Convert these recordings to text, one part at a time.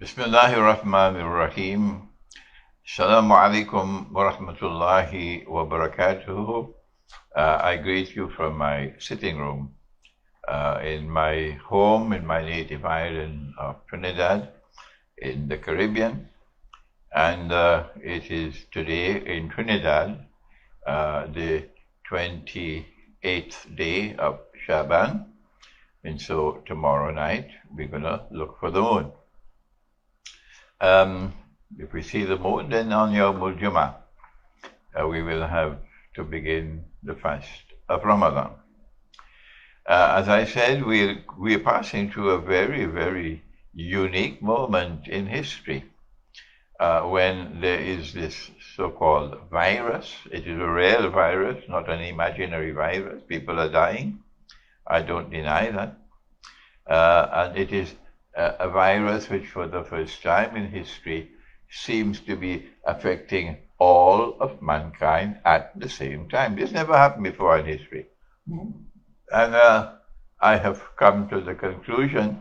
Bismillahirrahmanirrahim. Assalamu alaikum wa rahmatullahi wa barakatuh. I greet you from my sitting room in my home, in my native island of Trinidad, in the Caribbean. And it is today in Trinidad, the 28th day of Shaban. And so tomorrow night, we're going to look for the moon. If we see the moon, then on Yawmul Jummah, we will have to begin the fast of Ramadan. As I said, we're passing through a very, very unique moment in history when there is this so-called virus. It is a real virus, not an imaginary virus. People are dying. I don't deny that. And it is a virus which for the first time in history seems to be affecting all of mankind at the same time. This never happened before in history. And I have come to the conclusion,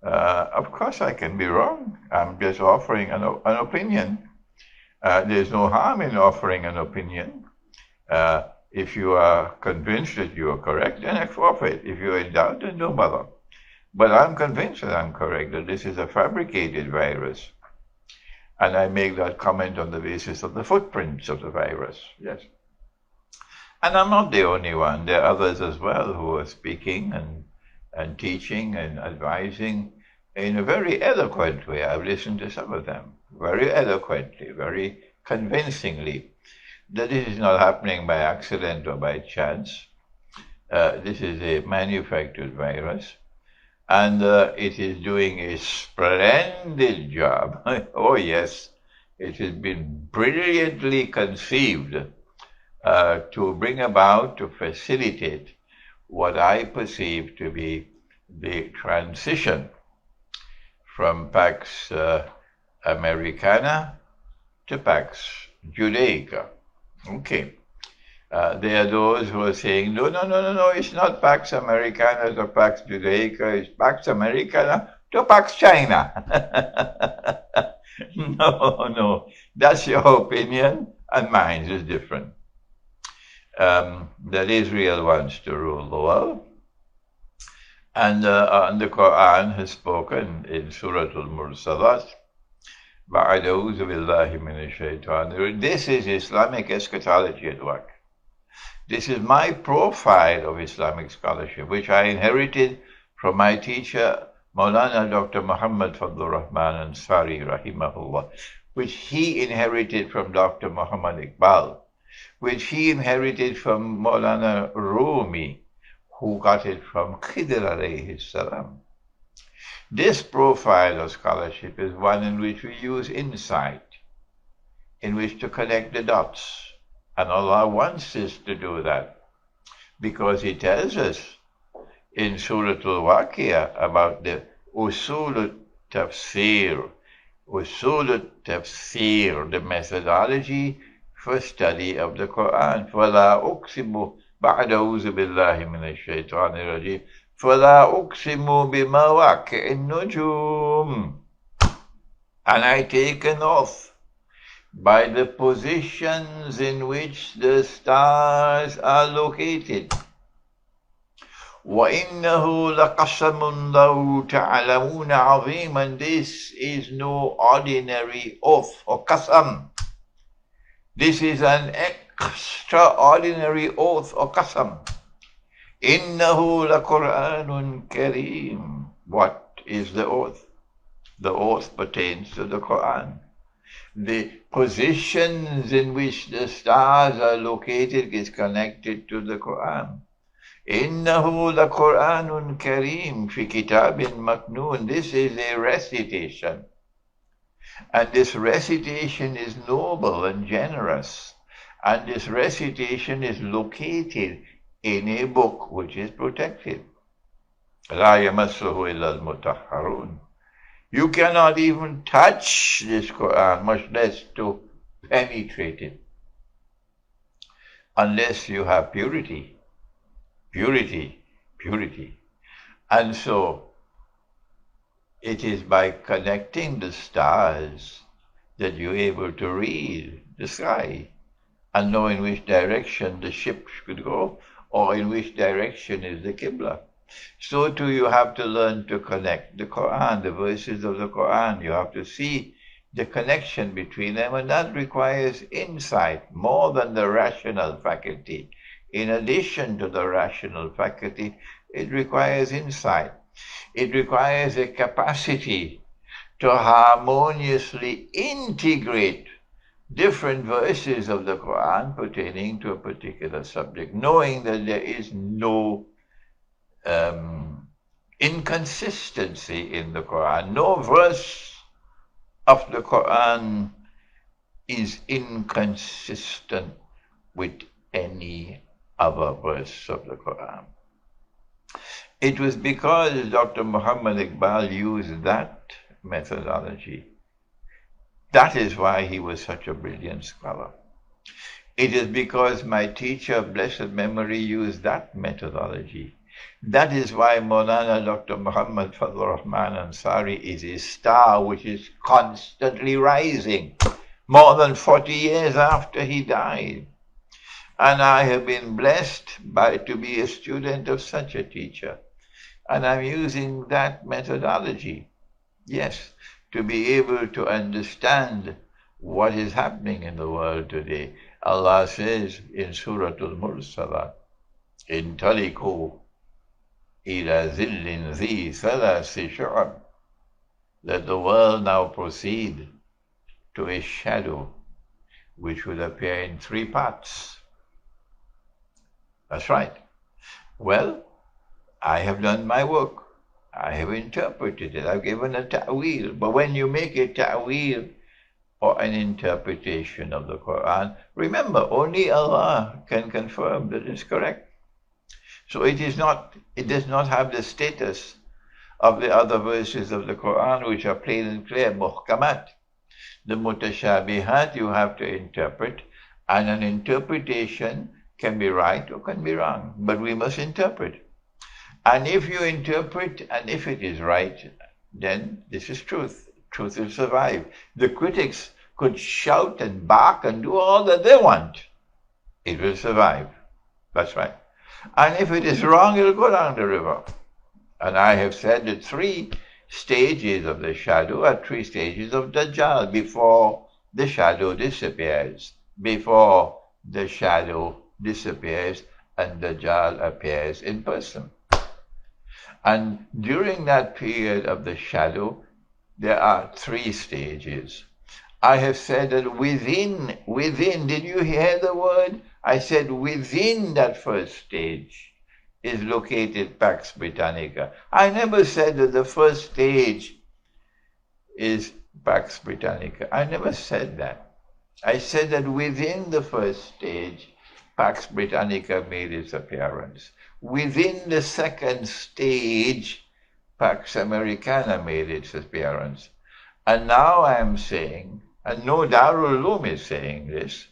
of course I can be wrong. I'm just offering an opinion. There's no harm in offering an opinion. If you are convinced that you are correct, then I forfeit. If you're in doubt, then don't bother. But I'm convinced that I'm correct, that this is a fabricated virus. And I make that comment on the basis of the footprints of the virus, yes. And I'm not the only one. There are others as well who are speaking and teaching and advising in a very eloquent way. I've listened to some of them very eloquently, very convincingly, that this is not happening by accident or by chance. This is a manufactured virus. And it is doing a splendid job. Oh, yes, it has been brilliantly conceived to bring about, to facilitate what I perceive to be the transition from Pax Americana to Pax Judaica. Okay. There are those who are saying, no, it's not Pax Americana to Pax Judaica, it's Pax Americana to Pax China. No, that's your opinion, and mine is different. That Israel wants to rule the world, and the Quran has spoken in Surah Al-Mursalat, this is Islamic eschatology at work. This is my profile of Islamic scholarship, which I inherited from my teacher, Maulana Dr. Muhammad Fadlur Rahman Ansari, rahimahullah, which he inherited from Dr. Muhammad Iqbal, which he inherited from Maulana Rumi, who got it from Khidr alayhi salam. This profile of scholarship is one in which we use insight, in which to connect the dots. And Allah wants us to do that because He tells us in Surah Al-Waqiyah about the Usul al-Tafsir, the methodology for study of the Quran. فَلَا أُقْسِمُ بَعْدَ أُعُوذُ بِاللَّهِ مِنَ الشَّيْطَانِ الرَّجِيمِ فَلَا أُقْسِمُ بِمَوَاقِعِ النُّجُومِ. And I take an oath by the positions in which the stars are located. وَإِنَّهُ لَقَسَمٌ لَوْ تَعْلَمُونَ عَظِيمٌ. And this is no ordinary oath or qasam. This is an extraordinary oath or qasam. إِنَّهُ لَقُرْآنٌ كَرِيمٌ. What is the oath? The oath pertains to the Quran. The positions in which the stars are located is connected to the Quran. إِنَّهُ لَقُرْآنٌ كَرِيمٌ فِي كِتَابٍ مَكْنُونٍ. This is a recitation. And this recitation is noble and generous. And this recitation is located in a book which is protected. لَا يَمَسُّهُ إِلَّا الْمُطَهَّرُونَ. You cannot even touch this Quran, much less to penetrate it, unless you have purity. And so, It is by connecting the stars that you're able to read the sky and know in which direction the ship should go or in which direction is the Qibla. So too you have to learn to connect the Quran, the verses of the Quran. You have to see the connection between them, and that requires insight more than the rational faculty. In addition to the rational faculty, it requires insight. It requires a capacity to harmoniously integrate different verses of the Quran pertaining to a particular subject, knowing that there is no inconsistency in the Quran. No verse of the Quran is inconsistent with any other verse of the Quran. It was because Dr. Muhammad Iqbal used that methodology. That is why he was such a brilliant scholar. It is because my teacher of blessed memory used that methodology. That is why Maulana Dr. Muhammad Fazlur Rahman Ansari is a star which is constantly rising, more than 40 years after he died. And I have been blessed to be a student of such a teacher. And I'm using that methodology, yes, to be able to understand what is happening in the world today. Allah says in Surah Al-Mursalat, Intaliku ila zillin zi thalasi shu'ab, let the world now proceed to a shadow which will appear in 3 parts. That's right. Well, I have done my work. I have interpreted it. I've given a ta'wil. But when you make a ta'wil or an interpretation of the Quran, remember, only Allah can confirm that it's correct. So it does not have the status of the other verses of the Quran, which are plain and clear, muhkamat. The mutashabihat you have to interpret, and an interpretation can be right or can be wrong, but we must interpret. And if you interpret, and if it is right, then this is truth. Truth will survive. The critics could shout and bark and do all that they want. It will survive. That's right. And if it is wrong, it will go down the river. And I have said that 3 stages of the shadow are 3 stages of Dajjal before the shadow disappears. Before the shadow disappears and Dajjal appears in person. And during that period of the shadow, there are 3 stages. I have said that within, did you hear the word? I said within that first stage is located Pax Britannica. I never said that the first stage is Pax Britannica. I never said that. I said that within the first stage, Pax Britannica made its appearance. Within the second stage, Pax Americana made its appearance. And now I am saying, and no Darul Uloom is saying this,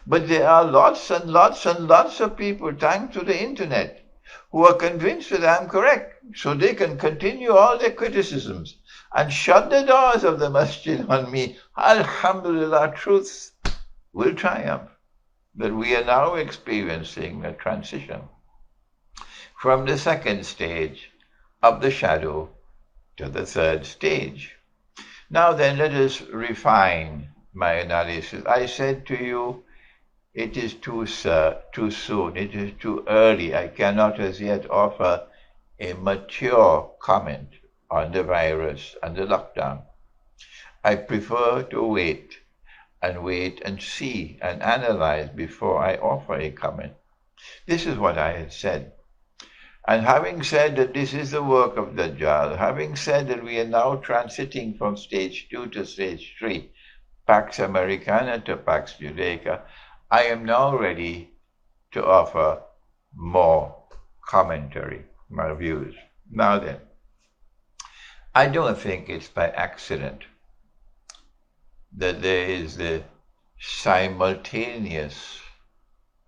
but there are lots and lots and lots of people, thanks to the internet, who are convinced that I'm correct, so they can continue all their criticisms and shut the doors of the masjid on me. Alhamdulillah, truth will triumph. That we are now experiencing a transition from the second stage of the shadow to the third stage. Now then, let us refine my analysis. I said to you, it is too soon, it is too early. I cannot as yet offer a mature comment on the virus and the lockdown. I prefer to wait and see and analyze before I offer a comment. This is what I had said. And having said that this is the work of Dajjal, having said that we are now transiting from stage 2 to stage 3, Pax Americana to Pax Judaica, I am now ready to offer more commentary, my views. Now then, I don't think it's by accident that there is the simultaneous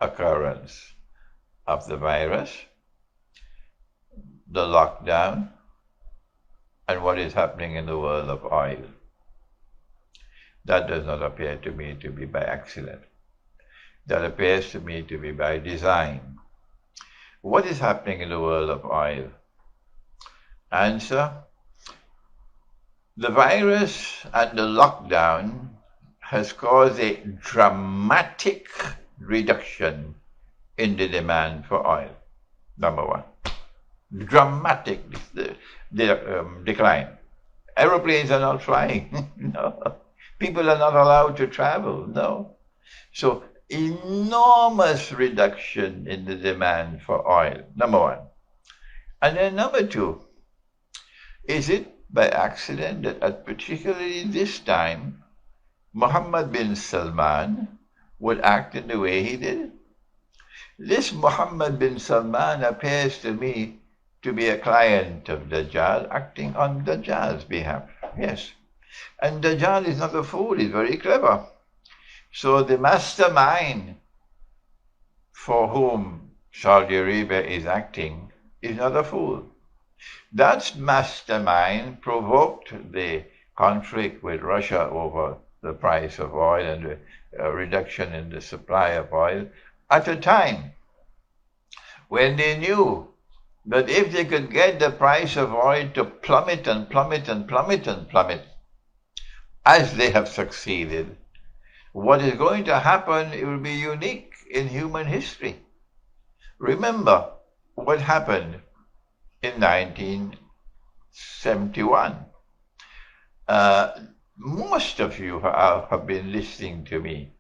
occurrence of the virus, the lockdown, and what is happening in the world of oil. That does not appear to me to be by accident. That appears to me to be by design. What is happening in the world of oil? Answer: the virus and the lockdown has caused a dramatic reduction in the demand for oil. Number one. Dramatic decline. Aeroplanes are not flying. No. People are not allowed to travel. No. So, enormous reduction in the demand for oil. Number one. And then number two, is it by accident that at particularly this time, Mohammed bin Salman would act in the way he did? This Mohammed bin Salman appears to me to be a client of Dajjal acting on Dajjal's behalf. Yes. And Dajjal is not a fool, he's very clever. So the mastermind for whom Saudi Arabia is acting is not a fool. That mastermind provoked the conflict with Russia over the price of oil and the reduction in the supply of oil at a time when they knew that if they could get the price of oil to plummet and plummet and plummet and plummet, as they have succeeded, what is going to happen, it will be unique in human history. Remember what happened in 1971. Most of you have been listening to me,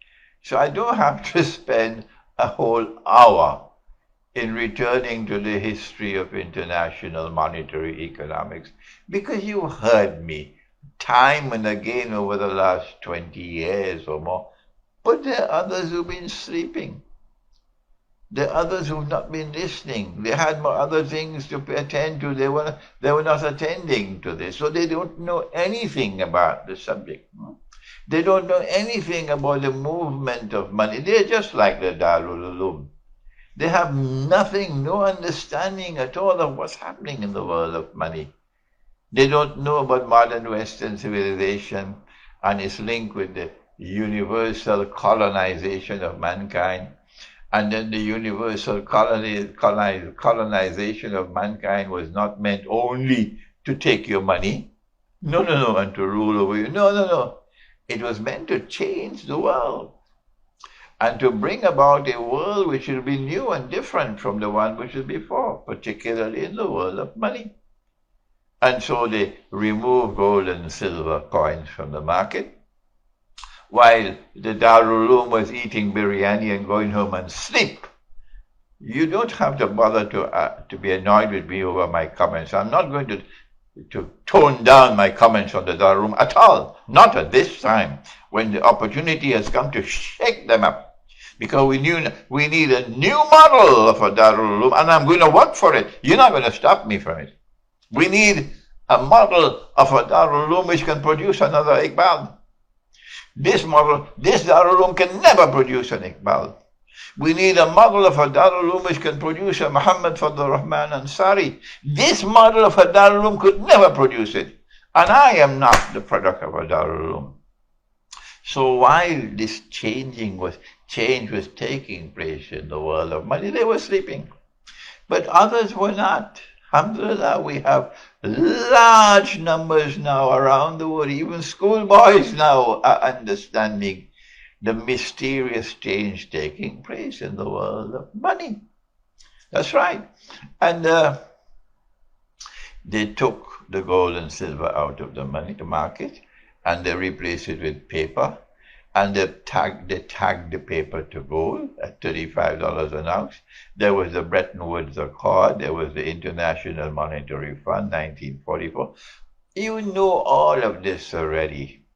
so I don't have to spend a whole hour in returning to the history of international monetary economics, because you heard me time and again over the last 20 years or more. But there are others who've been sleeping. There are others who've not been listening. They had more other things to attend to. They were not attending to this. So they don't know anything about the subject. They don't know anything about the movement of money. They're just like the Darul Uloom. They have nothing, no understanding at all of what's happening in the world of money. They don't know about modern Western civilization and its link with the universal colonization of mankind. And then the universal colonization of mankind was not meant only to take your money. No, and to rule over you. No. It was meant to change the world and to bring about a world which will be new and different from the one which was before, particularly in the world of money. And so they removed gold and silver coins from the market, while the Darul Uloom was eating biryani and going home and sleep. You don't have to bother to be annoyed with me over my comments. I'm not going to tone down my comments on the Darul Uloom at all. Not at this time, when the opportunity has come to shake them up. Because we need a new model of a Darul Uloom, and I'm going to work for it. You're not going to stop me from it. We need a model of a Darul Uloom which can produce another Iqbal. This Darul Uloom can never produce an Iqbal. We need a model of a Darul Uloom which can produce a Muhammad Fadl Rahman Ansari. This model of a Darul Uloom could never produce it. And I am not the product of a Darul Uloom. So while this change was taking place in the world of money, they were sleeping. But others were not. Alhamdulillah, we have large numbers now around the world. Even schoolboys now are understanding the mysterious change taking place in the world of money. That's right. And they took the gold and silver out of the market, and they replaced it with paper. And they tagged the paper to gold at $35 an ounce. There was the Bretton Woods Accord. There was the International Monetary Fund, 1944. You know all of this already.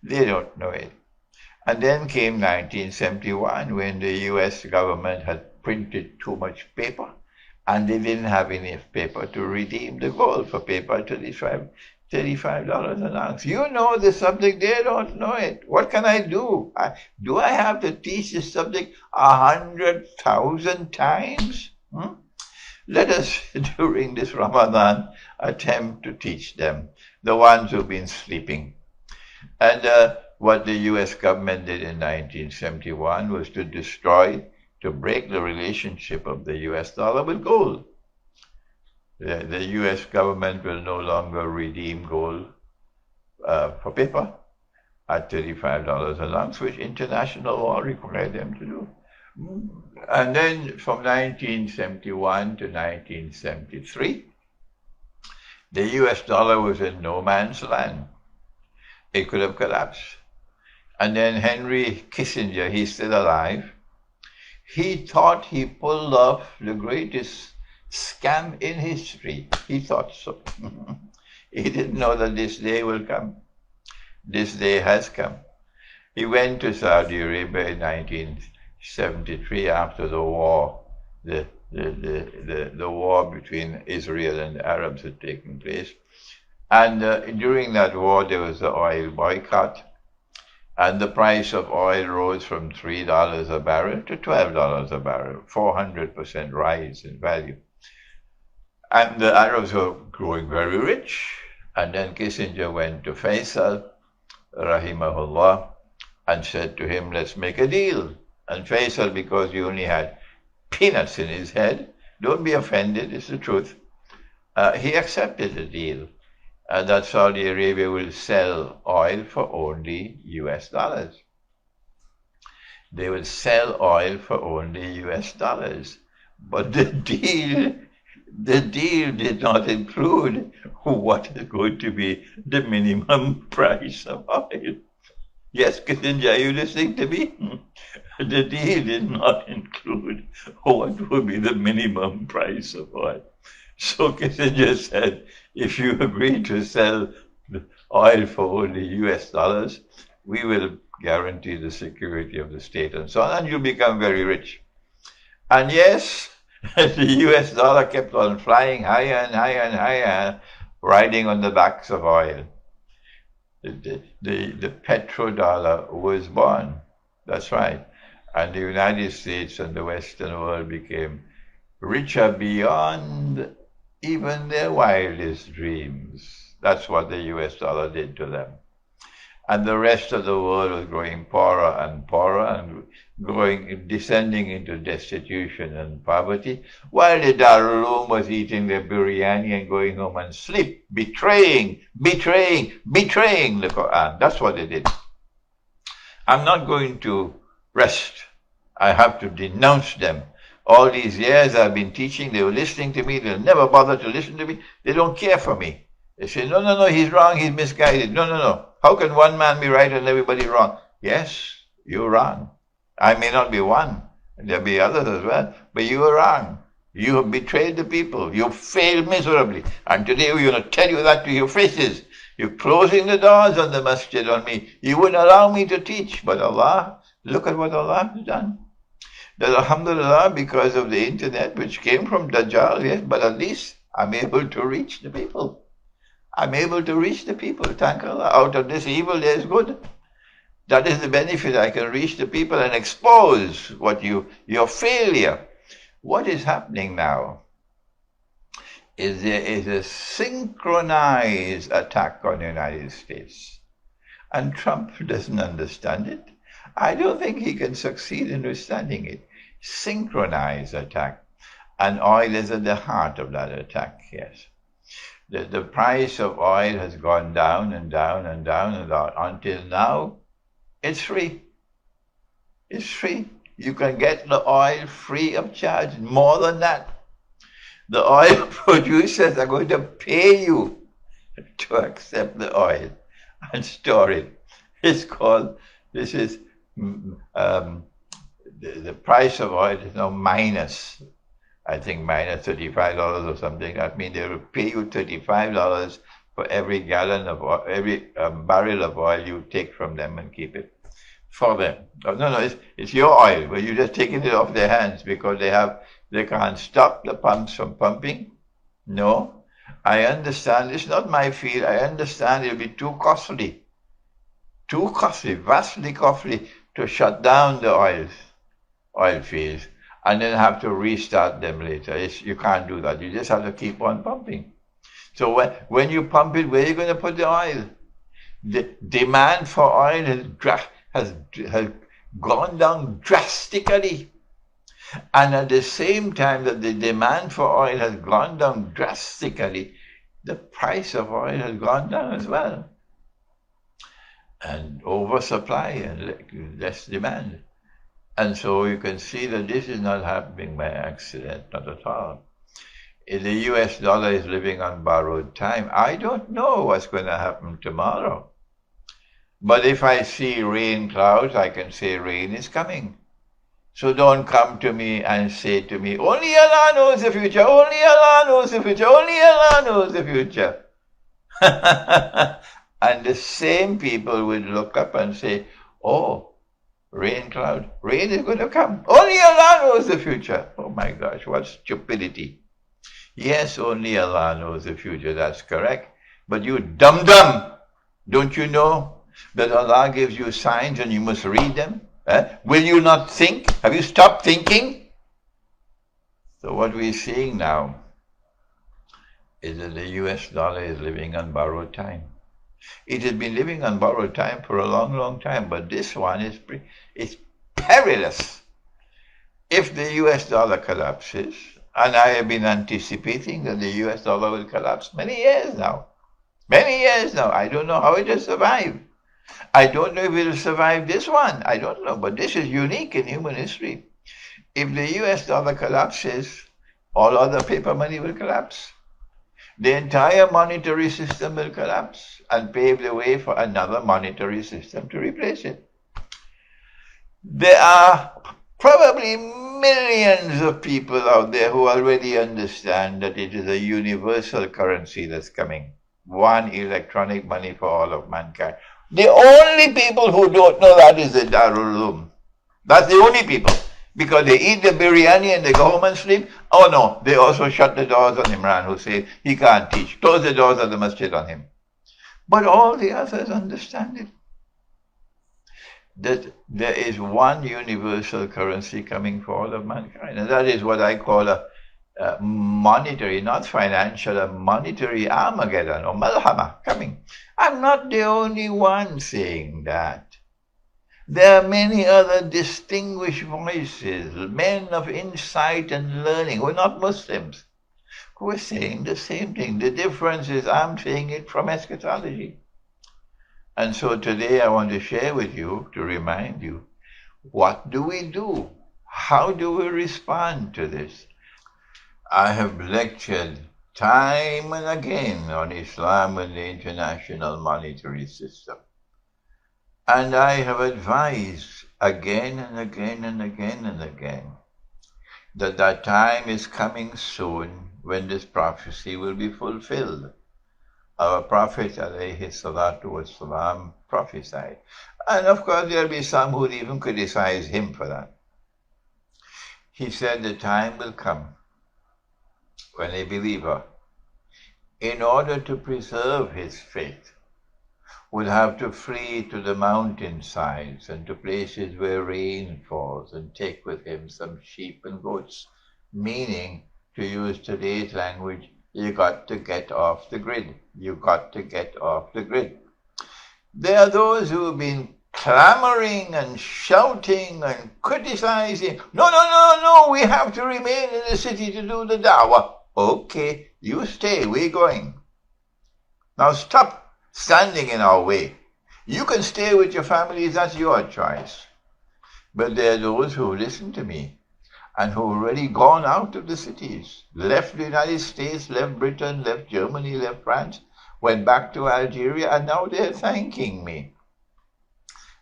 They don't know it. And then came 1971, when the U.S. government had printed too much paper, and they didn't have enough paper to redeem the gold for paper at $35 an ounce. You know the subject, they don't know it. What can I do? Do I have to teach this subject 100,000 times? Let us, during this Ramadan, attempt to teach them, the ones who've been sleeping. And what the US government did in 1971 was to break the relationship of the US dollar with gold. The US government will no longer redeem gold for paper at $35 an ounce, which international law required them to do. And then from 1971 to 1973, the US dollar was in no man's land. It could have collapsed. And then Henry Kissinger, he's still alive, he thought he pulled off the greatest scam in history. He thought so. He didn't know that this day will come. This day has come. He went to Saudi Arabia in 1973 after the war. The war between Israel and the Arabs had taken place. And during that war, there was the oil boycott. And the price of oil rose from $3 a barrel to $12 a barrel, 400% rise in value. And the Arabs were growing very rich. And then Kissinger went to Faisal, rahimahullah, and said to him, let's make a deal. And Faisal, because he only had peanuts in his head, don't be offended, it's the truth, he accepted the deal. That Saudi Arabia will sell oil for only US dollars. They will sell oil for only US dollars. But the deal did not include what is going to be the minimum price of oil. Yes, Kissinger, are you listening to me? The deal did not include what would be the minimum price of oil. So Kissinger said, if you agree to sell the oil for only US dollars, we will guarantee the security of the state and so on, and you'll become very rich. And yes, the US dollar kept on flying higher and higher and higher, riding on the backs of oil. The petrodollar was born. That's right. And the United States and the Western world became richer beyond even their wildest dreams. That's what the US dollar did to them. And the rest of the world was growing poorer and poorer and descending into destitution and poverty, while the Darulum was eating their biryani and going home and sleep, betraying the Quran. That's what they did. I'm not going to rest. I have to denounce them. All these years I've been teaching, they were listening to me, they'll never bother to listen to me, they don't care for me. They say, no, he's wrong, he's misguided. No. How can one man be right and everybody wrong? Yes, you're wrong. I may not be one, and there'll be others as well, but you are wrong. You have betrayed the people. You failed miserably. And today we're going to tell you that to your faces. You're closing the doors on the masjid on me. You wouldn't allow me to teach. But Allah, look at what Allah has done. That alhamdulillah, because of the internet, which came from Dajjal, yes, but at least I'm able to reach the people. I'm able to reach the people. Thank Allah. Out of this evil, there is good. That is the benefit. I can reach the people and expose what your failure. What is happening now is there is a synchronized attack on the United States. And Trump doesn't understand it. I don't think he can succeed in understanding it. Synchronized attack. And oil is at the heart of that attack, yes. The price of oil has gone down and down and down and down until now. It's free. It's free. You can get the oil free of charge. More than that, the oil producers are going to pay you to accept the oil and store it. It's called, the price of oil is now minus, I think minus $35 or something. That means they will pay you $35 for every gallon of oil, every barrel of oil you take from them and keep it for them. No, it's your oil, but you're just taking it off their hands because they can't stop the pumps from pumping. No, I understand. It's not my field. I understand it'll be too costly, vastly costly to shut down the oil fields and then have to restart them later. You can't do that. You just have to keep on pumping. So when you pump it, where are you going to put the oil? The demand for oil has gone down drastically. And at the same time that the demand for oil has gone down drastically, the price of oil has gone down as well. And oversupply and less demand. And so you can see that this is not happening by accident, not at all. The US dollar is living on borrowed time. I don't know what's going to happen tomorrow. But if I see rain clouds, I can say rain is coming. So don't come to me and say to me, only Allah knows the future, only Allah knows the future, only Allah knows the future. And the same people would look up and say, oh, rain cloud, rain is going to come. Only Allah knows the future. Oh my gosh, what stupidity. Yes, only Allah knows the future, that's correct. But you dum-dum, don't you know that Allah gives you signs and you must read them? Will you not think? Have you stopped thinking? So what we're seeing now is that the US dollar is living on borrowed time. It has been living on borrowed time for a long, long time, but this one is perilous. If the US dollar collapses, and I have been anticipating that the US dollar will collapse many years now. I don't know how it will survive. I don't know if it will survive this one. I don't know, but this is unique in human history. If the US dollar collapses, all other paper money will collapse. The entire monetary system will collapse and pave the way for another monetary system to replace it. There are probably millions of people out there who already understand that it is a universal currency that's coming. One electronic money for all of mankind. The only people who don't know that is the Darul Uloom. That's the only people. Because they eat the biryani and they go home and sleep. Oh no, they also shut the doors on Imron Husein. He can't teach. Close the doors of the masjid on him. But all the others understand it. That there is one universal currency coming for all of mankind. And that is what I call a monetary, not financial, a monetary Armageddon or Malhama coming. I'm not the only one saying that. There are many other distinguished voices, men of insight and learning, who are not Muslims, who are saying the same thing. The difference is I'm saying it from eschatology. And so today I want to share with you, to remind you, what do we do? How do we respond to this? I have lectured time and again on Islam and the international monetary system. And I have advised again and again and again and again that time is coming soon when this prophecy will be fulfilled. Our Prophet alayhi salatu wasalam prophesied. And of course there will be some who would even criticize him for that. He said the time will come when a believer, in order to preserve his faith, would have to flee to the mountainsides and to places where rain falls and take with him some sheep and goats, meaning, to use today's language, you got to get off the grid. You got to get off the grid. There are those who have been clamoring and shouting and criticizing. No, we have to remain in the city to do the dawah. Okay, you stay, we're going. Now stop standing in our way. You can stay with your families, that's your choice. But there are those who listen to me and who have already gone out of the cities, left the United States, left Britain, left Germany, left France, went back to Algeria, and now they're thanking me.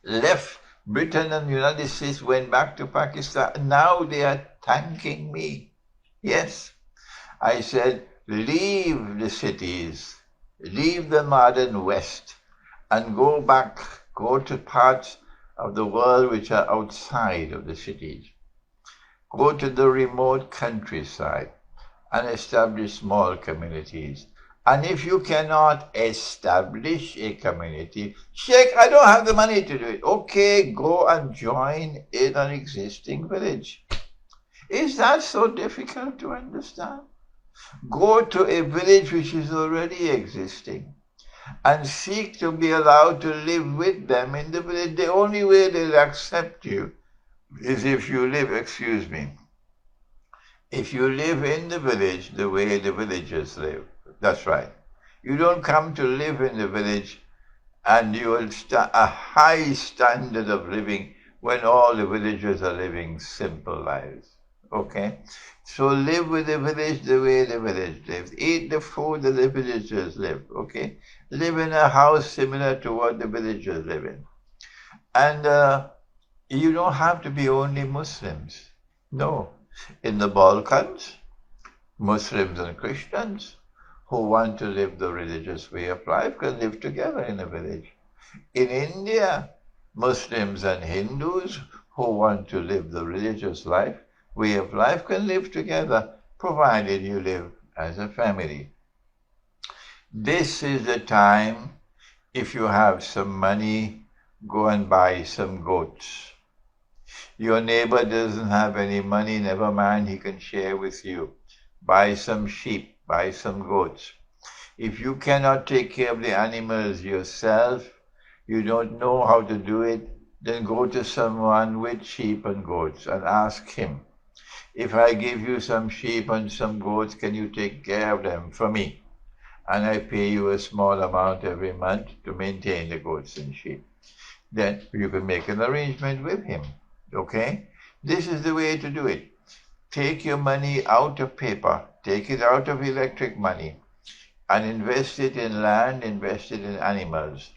Left Britain and the United States, went back to Pakistan, and now they are thanking me. Yes, I said, leave the cities, leave the modern West, and go to parts of the world which are outside of the cities. Go to the remote countryside and establish small communities. And if you cannot establish a community, Sheikh, I don't have the money to do it. Okay, go and join in an existing village. Is that so difficult to understand? Go to a village which is already existing and seek to be allowed to live with them in the village. The only way they'll accept you is if you live, excuse me, if you live in the village the way the villagers live. That's right. You don't come to live in the village and you will a high standard of living when all the villagers are living simple lives. Okay? So live with the village the way the village lives. Eat the food that the villagers live. Okay? Live in a house similar to what the villagers live in. And you don't have to be only Muslims. No. In the Balkans, Muslims and Christians who want to live the religious way of life can live together in a village. In India, Muslims and Hindus who want to live the religious way of life can live together, provided you live as a family. This is the time, if you have some money, go and buy some goats. Your neighbor doesn't have any money, never mind, he can share with you. Buy some sheep, buy some goats. If you cannot take care of the animals yourself, you don't know how to do it, then go to someone with sheep and goats and ask him, if I give you some sheep and some goats, can you take care of them for me? And I pay you a small amount every month to maintain the goats and sheep. Then you can make an arrangement with him. Okay? This is the way to do it. Take your money out of paper, take it out of electric money, and invest it in land, invest it in animals.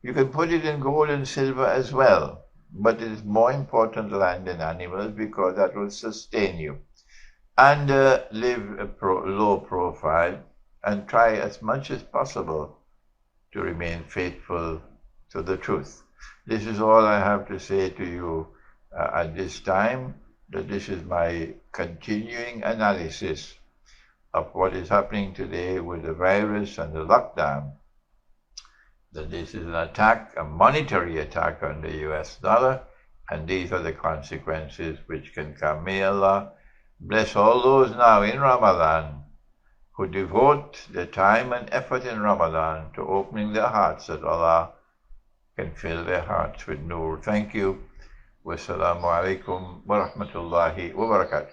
You can put it in gold and silver as well, but it is more important land and animals because that will sustain you. And live a low profile and try as much as possible to remain faithful to the truth. This is all I have to say to you at this time, that this is my continuing analysis of what is happening today with the virus and the lockdown, that this is an attack, a monetary attack on the US dollar, and these are the consequences which can come. May Allah bless all those now in Ramadan who devote their time and effort in Ramadan to opening their hearts, that Allah can fill their hearts with nur. Thank you. Wassalamu alaikum wa rahmatullahi wa barakatuh.